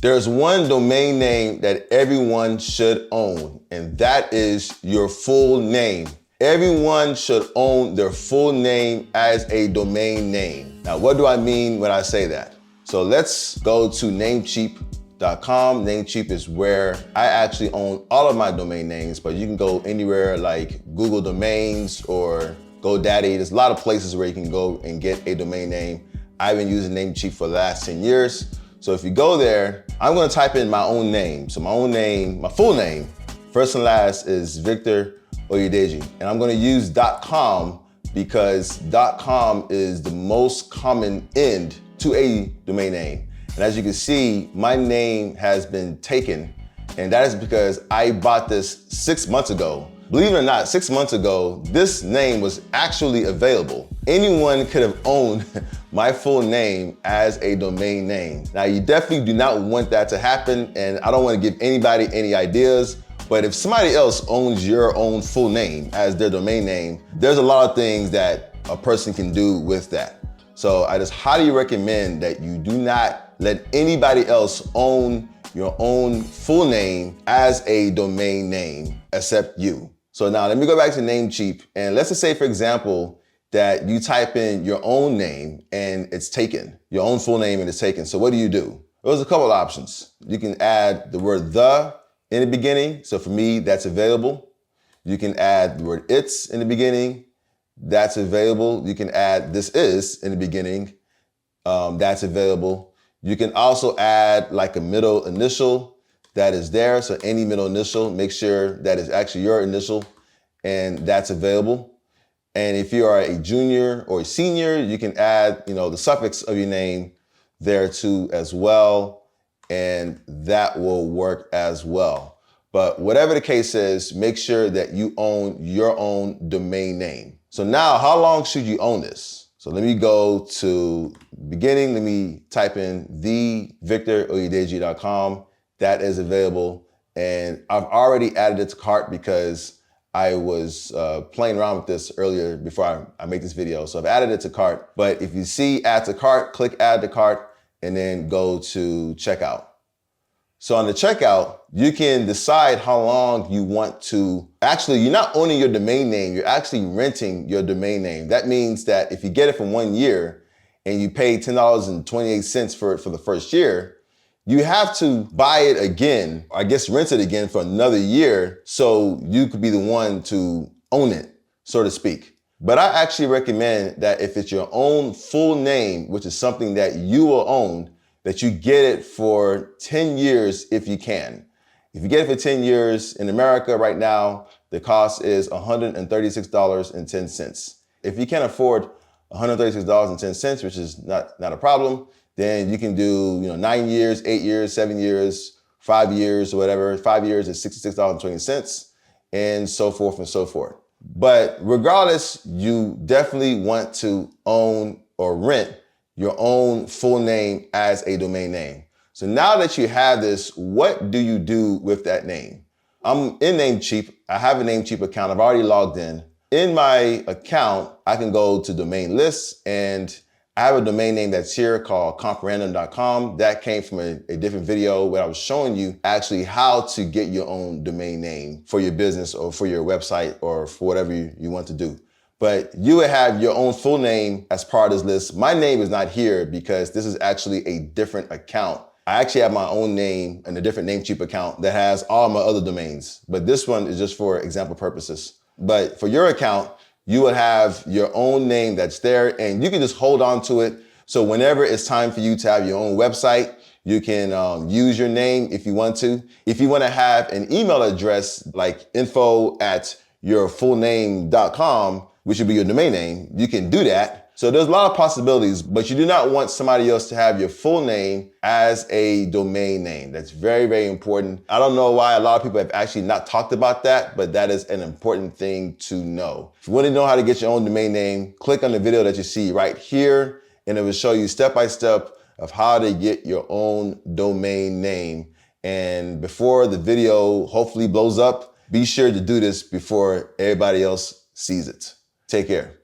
There's one domain name that everyone should own, and that is your full name. Everyone should own their full name as a domain name. Now, what do I mean when I say that? So let's go to Namecheap.com. Namecheap is where I actually own all of my domain names, but you can go anywhere like Google Domains or GoDaddy. There's a lot of places where you can go and get a domain name. I've been using Namecheap for the last 10 years. So if you go there, I'm gonna type in my own name. So my own name, my full name, first and last is Victor Oyedeji. And I'm gonna use .com because .com is the most common end to a domain name. And as you can see, my name has been taken, and that is because I bought this 6 months ago. Believe it or not, 6 months ago, this name was actually available. Anyone could have owned my full name as a domain name. Now, you definitely do not want that to happen, and I don't want to give anybody any ideas, but if somebody else owns your own full name as their domain name, there's a lot of things that a person can do with that. So I just highly recommend that you do not let anybody else own your own full name as a domain name except you. So now let me go back to Namecheap, and let's just say, for example, that you type in your own name and it's taken, your own full name and it's taken. So what do? There's a couple of options. You can add the word the in the beginning. So for me, that's available. You can add the word it's in the beginning. That's available. You can add this is in the beginning. That's available. You can also add like a middle initial that is there. So any middle initial, make sure that is actually your initial, and that's available. And if you are a junior or a senior, you can add, the suffix of your name there too as well, and that will work as well. But whatever the case is, make sure that you own your own domain name. So now, how long should you own this? So let me go to beginning. Let me type in thevictoroyedeji.com. That is available. And I've already added it to cart because I was playing around with this earlier before I make this video. So I've added it to cart. But if you see add to cart, click add to cart and then go to checkout. So on the checkout, you can decide how long you want to, actually, you're not owning your domain name, you're actually renting your domain name. That means that if you get it for 1 year and you pay $10.28 for it for the first year, you have to buy it again, or I guess rent it again for another year, so you could be the one to own it, so to speak. But I actually recommend that if it's your own full name, which is something that you will own, that you get it for 10 years if you can. If you get it for 10 years, in America right now, the cost is $136.10. If you can't afford $136.10, which is not a problem, then you can do 9 years, 8 years, 7 years, 5 years, or whatever. 5 years is $66.20, and so forth and so forth. But regardless, you definitely want to own or rent your own full name as a domain name. So now that you have this, what do you do with that name? I'm in Namecheap. I have a Namecheap account. I've already logged in. In my account, I can go to domain lists, and I have a domain name that's here called comparandom.com. That came from a different video where I was showing you actually how to get your own domain name for your business or for your website or for whatever you want to do. But you would have your own full name as part of this list. My name is not here because this is actually a different account. I actually have my own name in a different Namecheap account that has all my other domains, but this one is just for example purposes. But for your account, you will have your own name that's there, and you can just hold on to it. So whenever it's time for you to have your own website, you can use your name if you want to. If you want to have an email address like info@yourfullname.com, which would be your domain name, you can do that. So there's a lot of possibilities, but you do not want somebody else to have your full name as a domain name. That's very, very important. I don't know why a lot of people have actually not talked about that, but that is an important thing to know. If you want to know how to get your own domain name, click on the video that you see right here, and it will show you step by step of how to get your own domain name. And before the video hopefully blows up, be sure to do this before everybody else sees it. Take care.